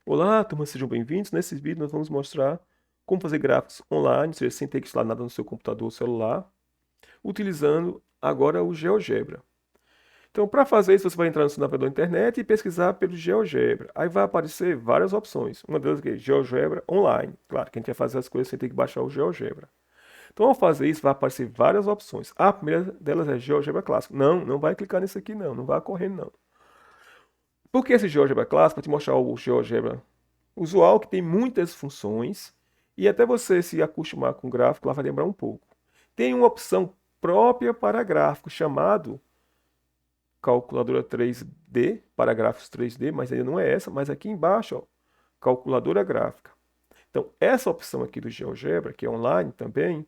Olá, turma, sejam bem-vindos. Nesse vídeo nós vamos mostrar como fazer gráficos online, ou seja, sem ter que instalar nada no seu computador ou celular, utilizando agora o GeoGebra. Então, para fazer isso, você vai entrar no seu navegador da internet e pesquisar pelo GeoGebra. Aí vai aparecer várias opções. Uma delas é GeoGebra Online. Claro que a gente vai fazer as coisas sem ter que baixar o GeoGebra. Então, ao fazer isso, vai aparecer várias opções. A primeira delas é GeoGebra Clássico. Não vai clicar nisso aqui não vai correndo não. Por que esse GeoGebra Clássico? Para te mostrar o GeoGebra usual, que tem muitas funções, e até você se acostumar com o gráfico, lá vai lembrar um pouco. Tem uma opção própria para gráfico, chamado calculadora 3D, para gráficos 3D, mas ainda não é essa, mas aqui embaixo, ó, calculadora gráfica. Então, essa opção aqui do GeoGebra, que é online também,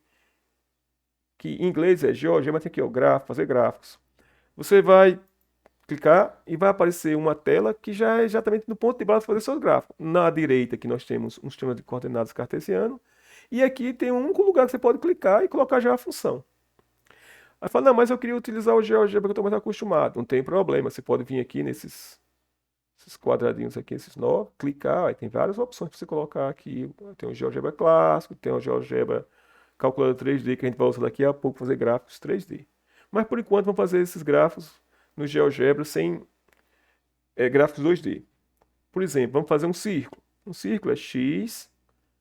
que em inglês é GeoGebra, tem aqui, ó, gráfico, fazer gráficos. Você vai clicar e vai aparecer uma tela que já é exatamente no ponto de base para fazer seus gráficos. Na direita aqui nós temos um sistema de coordenadas cartesiano e aqui tem um único lugar que você pode clicar e colocar já a função. Aí fala, não, mas eu queria utilizar o GeoGebra que eu estou mais acostumado. Não tem problema, você pode vir aqui esses quadradinhos aqui, esses nove, clicar, aí tem várias opções para você colocar aqui. Tem o GeoGebra clássico, tem o GeoGebra calculador 3D que a gente vai usar daqui a pouco para fazer gráficos 3D. Mas por enquanto vamos fazer esses gráficos no GeoGebra sem gráficos 2D. Por exemplo, vamos fazer um círculo. Um círculo é x,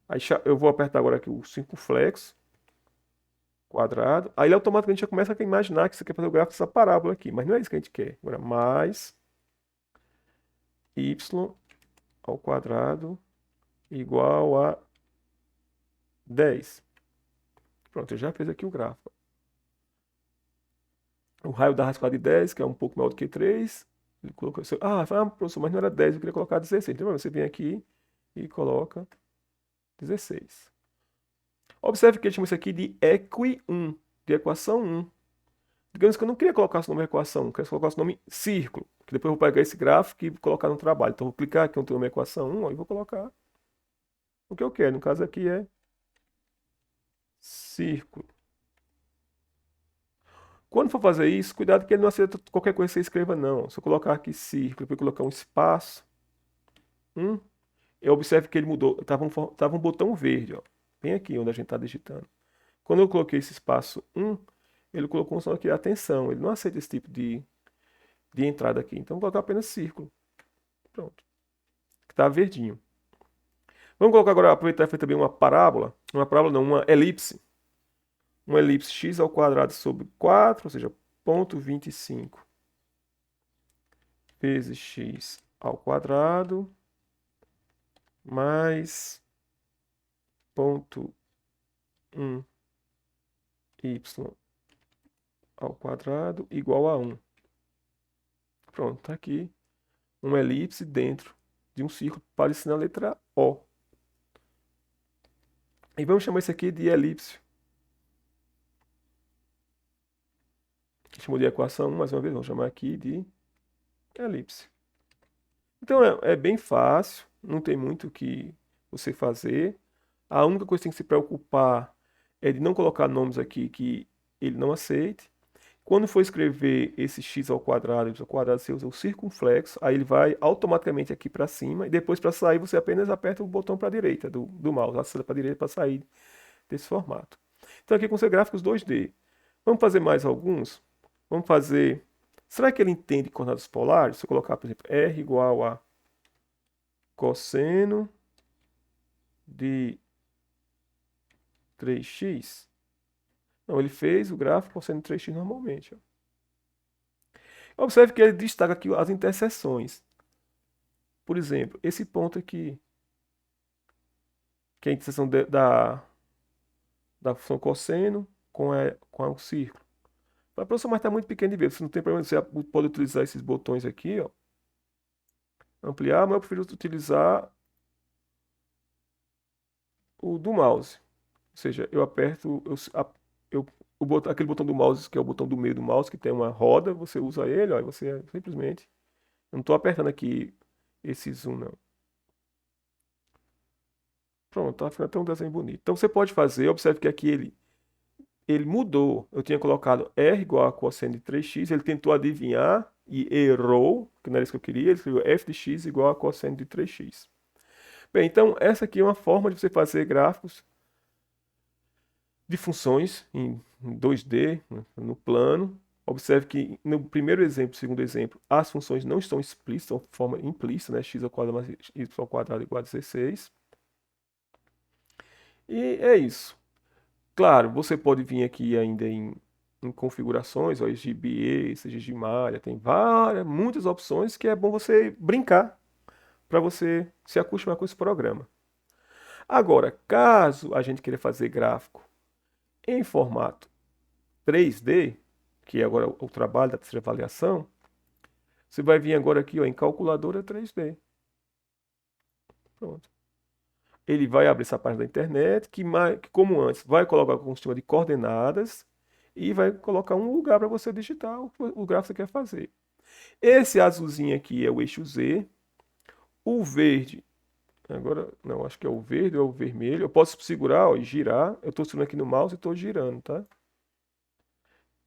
aí eu vou apertar agora aqui o circunflexo, quadrado, aí ele automaticamente já começa a imaginar que você quer fazer o gráfico dessa parábola aqui, mas não é isso que a gente quer. Agora, mais y ao quadrado igual a 10. Pronto, eu já fiz aqui o gráfico. O raio da raiz quadrada de 10, que é um pouco maior do que 3. Ele colocou, professor, mas não era 10, eu queria colocar 16. Então você vem aqui e coloca 16. Observe que ele chama isso aqui de equi1, de equação 1. Digamos que eu não queria colocar esse nome equação 1, eu queria colocar esse nome círculo, que depois eu vou pegar esse gráfico e colocar no trabalho. Então eu vou clicar aqui onde tem uma equação 1 ó, e vou colocar o que eu quero. No caso aqui é círculo. Quando for fazer isso, cuidado que ele não aceita qualquer coisa que você escreva, não. Se eu colocar aqui círculo, depois colocar um espaço, eu observo que ele mudou. Tava um botão verde, ó, bem aqui onde a gente está digitando. Quando eu coloquei esse espaço ele colocou um som aqui, atenção, ele não aceita esse tipo de entrada aqui. Então, vou colocar apenas círculo. Pronto. Que está verdinho. Vamos colocar agora, aproveitar e fazer também uma parábola. Uma parábola não, uma elipse. Uma elipse x ao quadrado sobre 4, ou seja, ponto 25 vezes x ao quadrado mais ponto 1 y ao quadrado igual a 1. Pronto, está aqui uma elipse dentro de um círculo parecendo a letra O. E vamos chamar isso aqui de elipse. Chamou de equação 1, mais uma vez, vamos chamar aqui de elipse. Então é bem fácil, não tem muito o que você fazer. A única coisa que tem que se preocupar é de não colocar nomes aqui que ele não aceite. Quando for escrever esse x ao quadrado, y ao quadrado, você usa o circunflexo, aí ele vai automaticamente aqui para cima, e depois para sair você apenas aperta o botão para a direita do mouse, acelera para a direita para sair desse formato. Então aqui com os gráficos 2D. Vamos fazer mais alguns? Vamos fazer... Será que ele entende coordenadas polares? Se eu colocar, por exemplo, r igual a cosseno de 3x. Não, ele fez o gráfico cosseno de 3x normalmente. Ó. Observe que ele destaca aqui as interseções. Por exemplo, esse ponto aqui, que é a interseção da função cosseno com o círculo. Para professor, mas está muito pequeno de ver. Você não tem problema, você pode utilizar esses botões aqui, ó. Ampliar, mas eu prefiro utilizar o do mouse. Ou seja, eu aperto, aquele botão do mouse, que é o botão do meio do mouse, que tem uma roda, você usa ele, ó, e você simplesmente... Eu não estou apertando aqui esse zoom, não. Pronto, tá ficando até um desenho bonito. Então você pode fazer, observe que aqui ele mudou. Eu tinha colocado r igual a cosseno de 3x, ele tentou adivinhar e errou, que não era isso que eu queria, ele escreveu f de x igual a cosseno de 3x. Bem, então essa aqui é uma forma de você fazer gráficos de funções em 2D, no plano. Observe que no primeiro exemplo, segundo exemplo, as funções não estão explícitas, de forma implícita, né? X ao quadrado mais y ao quadrado igual a 16. E é isso. Claro, você pode vir aqui ainda em configurações, ó, RGBA, seja de malha, tem muitas opções que é bom você brincar para você se acostumar com esse programa. Agora, caso a gente queira fazer gráfico em formato 3D, que é agora o trabalho da terceira avaliação, você vai vir agora aqui ó, em calculadora 3D. Pronto. Ele vai abrir essa página da internet, que como antes, vai colocar um sistema de coordenadas e vai colocar um lugar para você digitar o gráfico que você quer fazer. Esse azulzinho aqui é o eixo Z, o verde, agora, não, acho que é o verde ou é o vermelho, eu posso segurar ó, e girar, eu estou segurando aqui no mouse e estou girando, tá?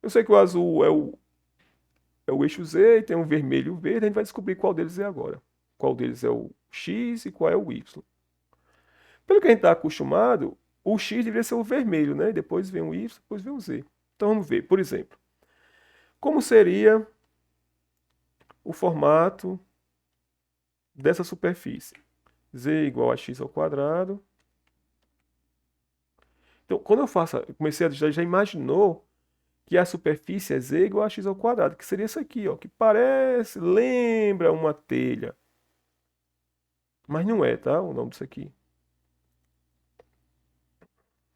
Eu sei que o azul é o eixo Z e tem um vermelho e o verde, a gente vai descobrir qual deles é agora. Qual deles é o X e qual é o Y. Pelo que a gente está acostumado, o X deveria ser o vermelho, né? Depois vem o Y, depois vem o Z. Então vamos ver, por exemplo, como seria o formato dessa superfície? Z igual a x ao quadrado. Então, quando eu comecei a digitar, já imaginou que a superfície é z igual a x ao quadrado, que seria isso aqui, ó, que lembra uma telha. Mas não é, tá? O nome disso aqui.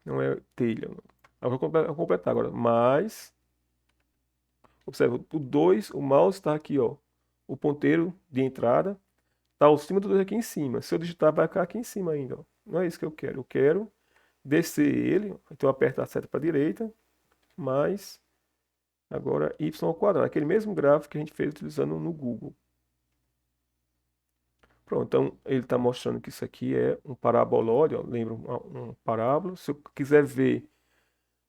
Não é telha. Eu vou completar agora. Mas, observa, o 2, o mouse está aqui, ó. O ponteiro de entrada está acima do 2 aqui em cima. Se eu digitar, vai ficar aqui em cima ainda, ó. Não é isso que eu quero. Eu quero descer ele. Então eu aperto a seta para a direita, mais agora y ao quadrado. Aquele mesmo gráfico que a gente fez utilizando no Google. Pronto, então ele está mostrando que isso aqui é um parabolóide, ó, lembra um parábola. Se eu quiser ver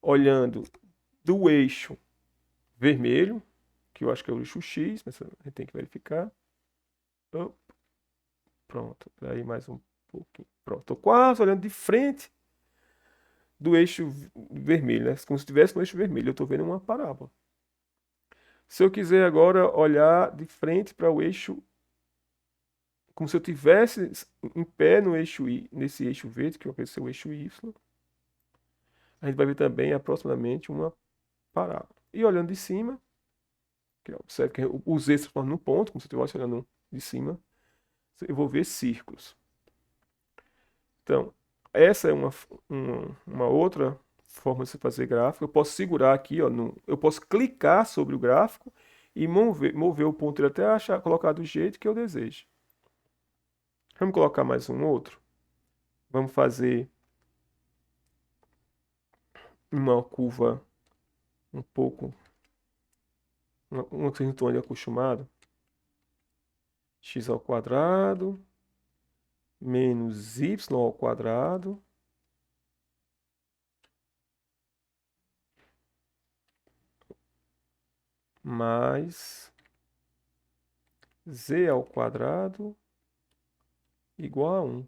olhando do eixo vermelho, que eu acho que é o eixo X, mas a gente tem que verificar. Oh, pronto, aí mais um pouquinho. Pronto, estou quase olhando de frente do eixo vermelho, né? Como se estivesse no eixo vermelho, eu estou vendo uma parábola. Se eu quiser agora olhar de frente para o eixo, como se eu tivesse em pé no eixo I, nesse eixo verde, que vai ser o eixo Y, a gente vai ver também aproximadamente uma parábola. E olhando de cima, que observe que o Z se transforma num ponto, como se eu estivesse olhando de cima, eu vou ver círculos. Então, essa é uma outra forma de se fazer gráfico. Eu posso segurar aqui, ó, eu posso clicar sobre o gráfico e mover o ponteiro até achar, colocar do jeito que eu desejo. Vamos colocar mais um outro. Vamos fazer uma curva um pouco, uma que vocês não estão ali acostumados. X ao quadrado menos y ao quadrado mais z ao quadrado igual a 1.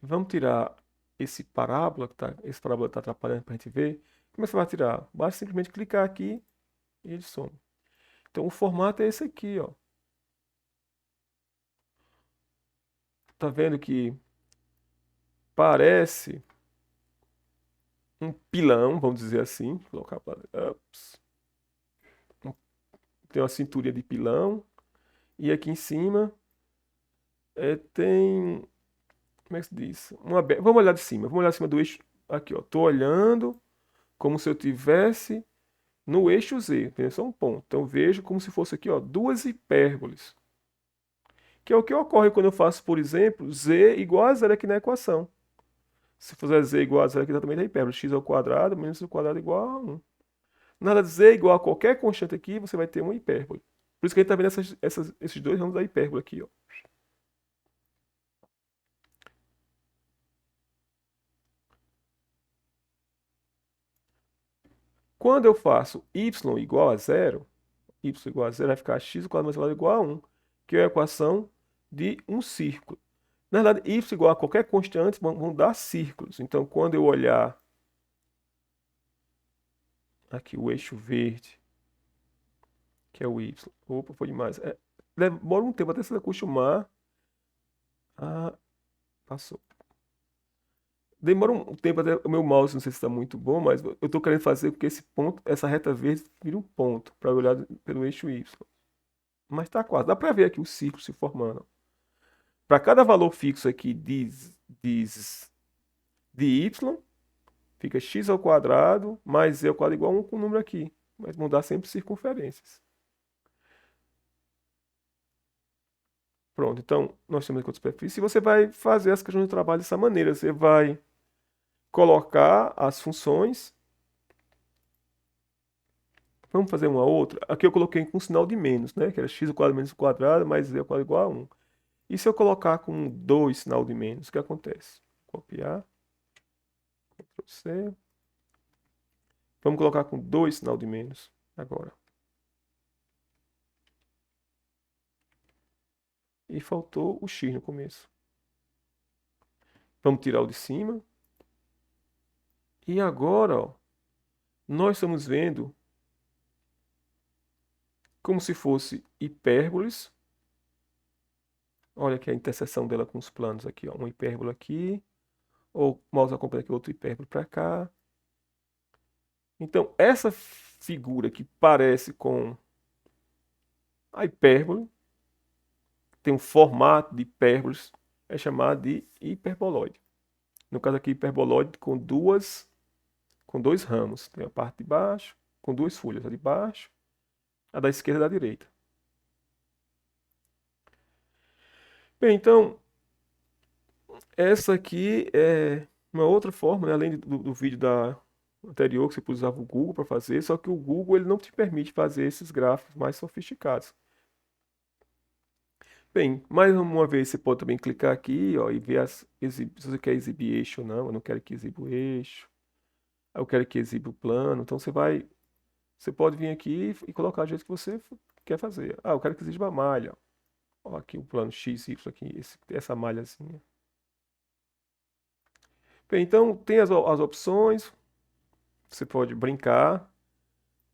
Vamos tirar esse parábola está atrapalhando para a gente ver. Como é que você vai tirar? Basta simplesmente clicar aqui e ele some. Então o formato é esse aqui, ó. Tá vendo que parece um pilão, vamos dizer assim. Vou colocar ups. Tem uma cinturinha de pilão e aqui em cima tem, como é que se diz? Vamos olhar de cima. Vamos olhar de cima do eixo aqui, ó. Tô olhando como se eu tivesse no eixo Z, tem só um ponto. Então vejo como se fosse aqui, ó, duas hipérboles. Que é o que ocorre quando eu faço, por exemplo, z igual a zero aqui na equação. Se fizer z igual a zero aqui, exatamente a hipérbole. X ao quadrado menos o quadrado igual a 1. Nada de z igual a qualquer constante aqui, você vai ter uma hipérbole. Por isso que a gente está vendo esses dois ramos da hipérbole aqui, ó. Quando eu faço y igual a zero vai ficar x ao quadrado mais elevado igual a 1. que é a equação de um círculo. Na verdade, y igual a qualquer constante vão dar círculos. Então, quando eu olhar aqui o eixo verde, que é o y. Opa, foi demais. Demora um tempo até se acostumar. Ah, passou. Demora um tempo até o meu mouse, não sei se está muito bom, mas eu estou querendo fazer com que esse ponto, essa reta verde, vire um ponto para olhar pelo eixo y. Mas está quase. Dá para ver aqui o círculo se formando. Para cada valor fixo aqui de, de y, fica x ao quadrado mais z ao quadrado igual a 1 com o número aqui. Mas mudar sempre circunferências. Pronto, então nós temos aqui a superfície e você vai fazer as questões de trabalho dessa maneira. Você vai colocar as funções. Vamos fazer uma outra. Aqui eu coloquei com um sinal de menos, né? Que era x ao quadrado menos o quadrado mais z ao quadrado igual a 1. E se eu colocar com 2 sinal de menos, o que acontece? Copiar. Ctrl C. Vamos colocar com 2 sinal de menos agora. E faltou o x no começo. Vamos tirar o de cima. E agora, ó, nós estamos vendo como se fosse hipérboles. Olha aqui a interseção dela com os planos aqui, ó. Uma hipérbole aqui, ou mouse acompanha aqui outro hipérbole para cá. Então, essa figura que parece com a hipérbole, tem um formato de hipérboles, é chamado de hiperboloide. No caso aqui, hiperboloide com dois ramos. Tem a parte de baixo, com duas folhas, a de baixo, a da esquerda e a da direita. Bem, então, essa aqui é uma outra forma, né? Além do vídeo anterior, que você usava o Google para fazer, só que o Google ele não te permite fazer esses gráficos mais sofisticados. Bem, mais uma vez você pode também clicar aqui, ó, e ver se você quer exibir eixo ou não. Eu não quero que exiba o eixo. Eu quero que exiba o plano. Então você pode vir aqui e colocar do jeito que você quer fazer. Ah, eu quero que exiba a malha. Ó, aqui o plano X, Y aqui, essa malhazinha. Bem, então tem as opções. Você pode brincar.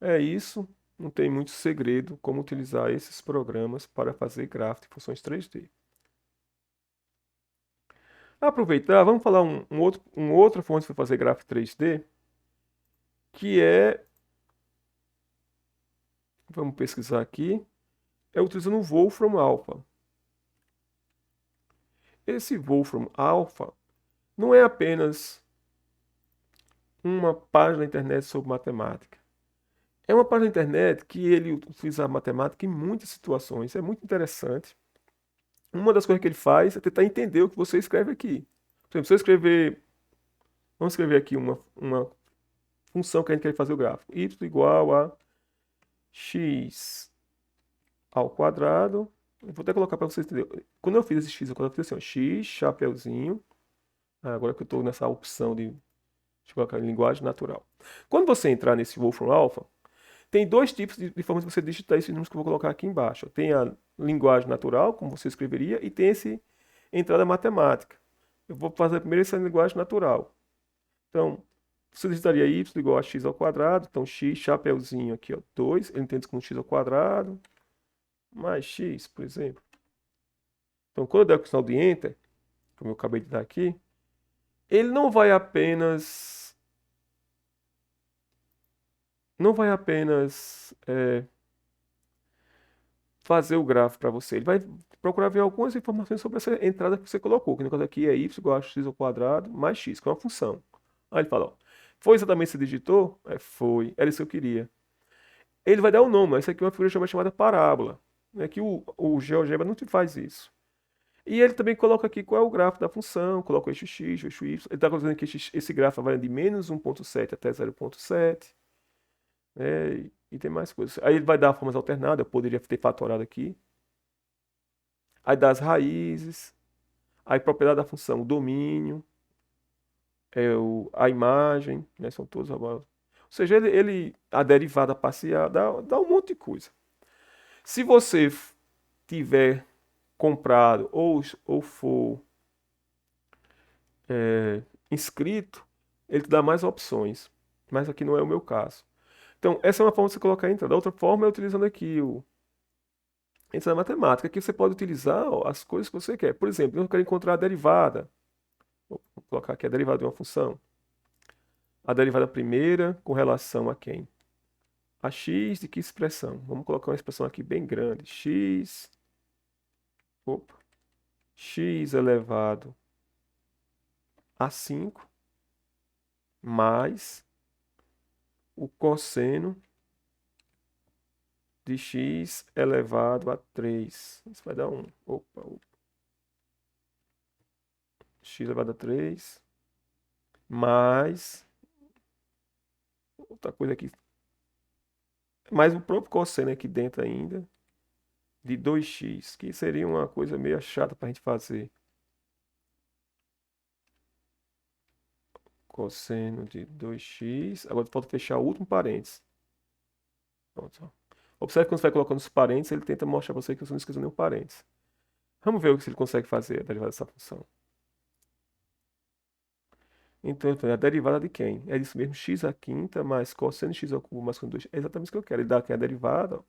É isso. Não tem muito segredo como utilizar esses programas para fazer gráfico de funções 3D. Aproveitar, vamos falar uma outra fonte para fazer gráfico 3D, que é, vamos pesquisar aqui, é utilizando o Wolfram Alpha. Esse Wolfram Alpha não é apenas uma página na internet sobre matemática. É uma página na internet que ele utiliza a matemática em muitas situações. É muito interessante. Uma das coisas que ele faz é tentar entender o que você escreve aqui. Por exemplo, se eu escrever, vamos escrever aqui uma função que a gente quer fazer o gráfico. Y igual a x ao quadrado. Eu vou até colocar para vocês entenderem. Quando eu fiz esse x ao quadrado, eu fiz assim, ó, x, chapeuzinho. Agora que eu estou nessa opção de colocar em linguagem natural. Quando você entrar nesse Wolfram Alpha, tem dois tipos de formas de você digitar esses números que eu vou colocar aqui embaixo. Tem a linguagem natural, como você escreveria, e tem esse entrada matemática. Eu vou fazer primeiro essa linguagem natural. Então, você digitaria y igual a x ao quadrado. Então, x, chapeuzinho aqui, ó, 2. Ele entende como x ao quadrado, mais x, por exemplo. Então, quando eu der o sinal de Enter, como eu acabei de dar aqui, ele não vai apenas fazer o gráfico para você. Ele vai procurar ver algumas informações sobre essa entrada que você colocou. Que no caso aqui é y igual a x ao quadrado mais x, que é uma função. Aí ele fala, ó, foi exatamente isso que você digitou? Foi, era isso que eu queria. Ele vai dar um nome, essa aqui é uma figura chamada parábola. Né, que o GeoGebra não te faz isso. E ele também coloca aqui qual é o gráfico da função, coloca o eixo x, o eixo y. Ele está colocando que esse gráfico vai de menos 1,7 até 0,7. Né, e tem mais coisas. Aí ele vai dar formas alternadas, eu poderia ter fatorado aqui. Aí dá as raízes, aí propriedade da função, o domínio, a imagem, né, são todos. Ou seja, a derivada parcial, dá um monte de coisa. Se você tiver comprado ou for é, inscrito, ele te dá mais opções. Mas aqui não é o meu caso. Então, essa é uma forma de você colocar a entrada. A outra forma é utilizando aqui o entrada da matemática. Aqui você pode utilizar ó, as coisas que você quer. Por exemplo, eu quero encontrar a derivada. Vou colocar aqui a derivada de uma função. A derivada primeira com relação a quem? A x de que expressão? Vamos colocar uma expressão aqui bem grande. Opa, x elevado a 5 mais o cosseno de x elevado a 3. Isso vai dar 1. Opa. X elevado a 3 mais outra coisa aqui. Mais o próprio cosseno aqui dentro ainda de 2x, que seria uma coisa meio chata para a gente fazer. Cosseno de 2x. Agora falta fechar o último parênteses. Pronto. Observe que quando você vai colocando os parênteses, ele tenta mostrar para você que você não esqueceu nenhum parênteses. Vamos ver se ele consegue fazer a derivada dessa função. Então, a derivada de quem? É isso mesmo, x à quinta mais cosseno de x ao cubo mais cosseno de 2. É exatamente isso que eu quero. Ele dá aqui a derivada. Ó.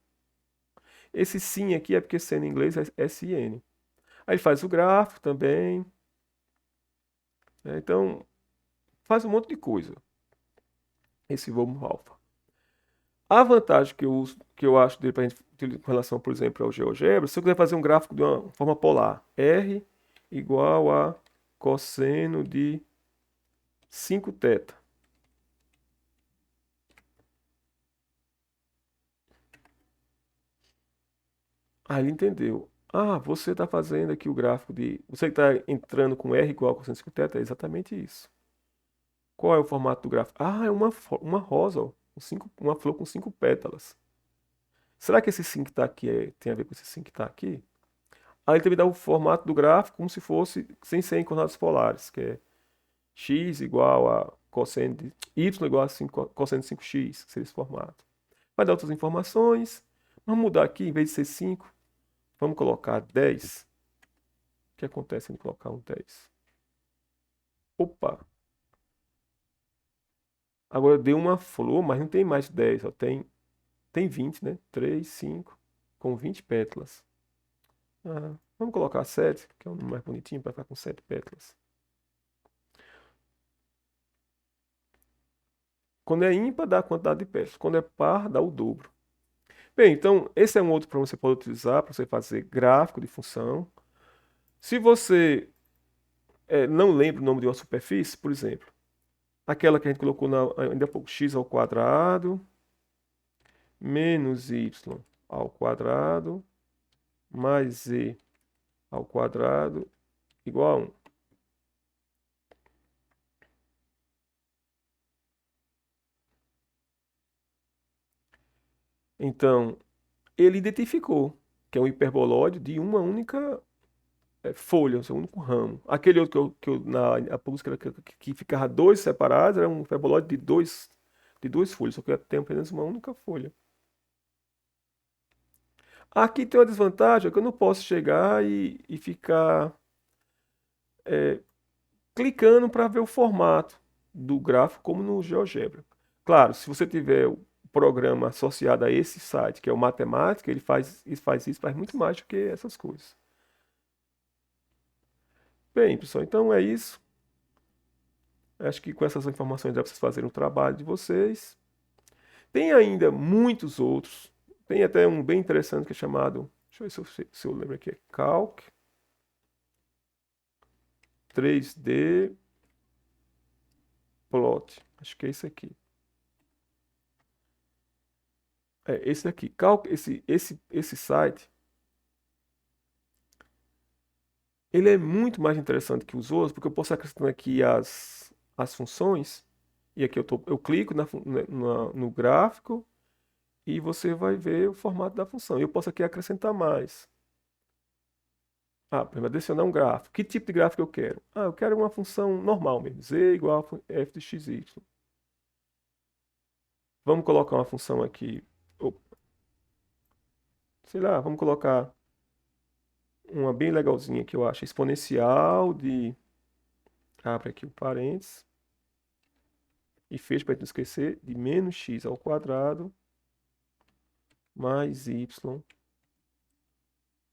Esse sim aqui é porque seno em inglês é sin. Aí ele faz o gráfico também. Né? Então, faz um monte de coisa. Esse vamos alfa. A vantagem que eu acho dele pra gente, com relação, por exemplo, ao GeoGebra, se eu quiser fazer um gráfico de uma forma polar, R igual a cosseno de 5 θ. Ah, ele entendeu. Ah, você está fazendo aqui o gráfico de. Você está entrando com R igual a cosseno de 5 θ? É exatamente isso. Qual é o formato do gráfico? Ah, é uma rosa, ó, uma flor com 5 pétalas. Será que esse sim que está aqui tem a ver com esse sim que está aqui? Aí ele também dá o formato do gráfico como se fosse sem ser em coordenadas polares, que é x igual a cosseno de y igual a 5, cosseno de 5x, que seria esse formato. Vai dar outras informações. Vamos mudar aqui, em vez de ser 5, vamos colocar 10. O que acontece se colocar um 10? Opa! Agora deu uma flor, mas não tem mais 10, ó, tem 20, né? 3, 5, com 20 pétalas. Ah, vamos colocar 7, que é um número mais bonitinho para ficar com 7 pétalas. Quando é ímpar, dá a quantidade de pétalas. Quando é par, dá o dobro. Bem, então, esse é um outro problema que você pode utilizar para você fazer gráfico de função. Se você não lembra o nome de uma superfície, por exemplo, aquela que a gente colocou ainda há pouco, x ao quadrado menos y ao quadrado mais z ao quadrado igual a 1. Então, ele identificou que é um hiperbolóide de uma única folha, o seu único ramo. Aquele outro na a busca que ficava dois separados era um hiperbolóide de duas folhas, só que tem apenas uma única folha. Aqui tem uma desvantagem, é que eu não posso chegar e ficar clicando para ver o formato do gráfico como no GeoGebra. Claro, se você tiver o programa associado a esse site, que é o Matemática, ele faz isso, faz muito mais do que essas coisas. Bem, pessoal, então é isso. Acho que com essas informações dá para vocês fazerem o trabalho de vocês. Tem ainda muitos outros. Tem até um bem interessante que é chamado. Deixa eu ver se eu lembro aqui. É Calc 3D Plot. Acho que é esse aqui. É esse aqui. Calc, esse site. Ele é muito mais interessante que os outros, porque eu posso acrescentar aqui as funções. E aqui eu clico no gráfico e você vai ver o formato da função. Eu posso aqui acrescentar mais. Ah, por exemplo, adicionar um gráfico. Que tipo de gráfico eu quero? Ah, eu quero uma função normal mesmo. Z igual a f de xy. Vamos colocar uma função aqui. Sei lá, vamos colocar uma bem legalzinha que eu acho, exponencial de, abre aqui o parênteses, e fecha para não esquecer, de menos x ao quadrado mais y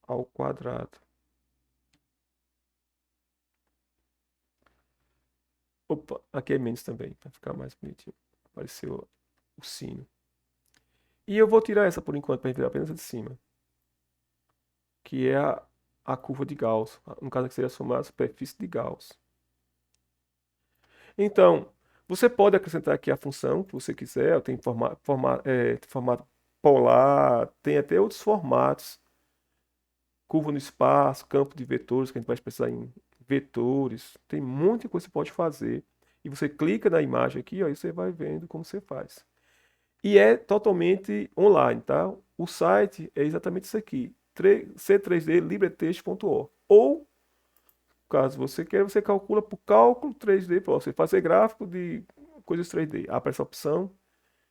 ao quadrado. Opa, aqui é menos também, para ficar mais bonitinho. Apareceu o sino. E eu vou tirar essa por enquanto, para a gente ver apenas a de cima, que é a curva de Gauss. No caso aqui seria somar a superfície de Gauss. Então, você pode acrescentar aqui a função que você quiser, tem formato polar, tem até outros formatos, curva no espaço, campo de vetores, que a gente vai precisar em vetores, tem muita coisa que você pode fazer. E você clica na imagem aqui, ó, e você vai vendo como você faz. E é totalmente online, tá? O site é exatamente isso aqui, c3dlibretext.org. Ou, caso você queira, você calcula por cálculo 3D, para você fazer gráfico de coisas 3D. Há essa opção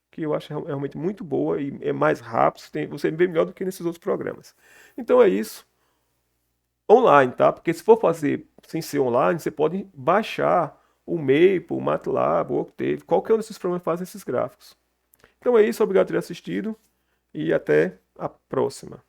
que eu acho realmente muito boa e é mais rápido, você vê melhor do que nesses outros programas. Então é isso, online, tá? Porque se for fazer sem ser online, você pode baixar o Maple, o MATLAB, o Octave, qualquer um desses programas faz esses gráficos. Então é isso, obrigado por ter assistido e até a próxima.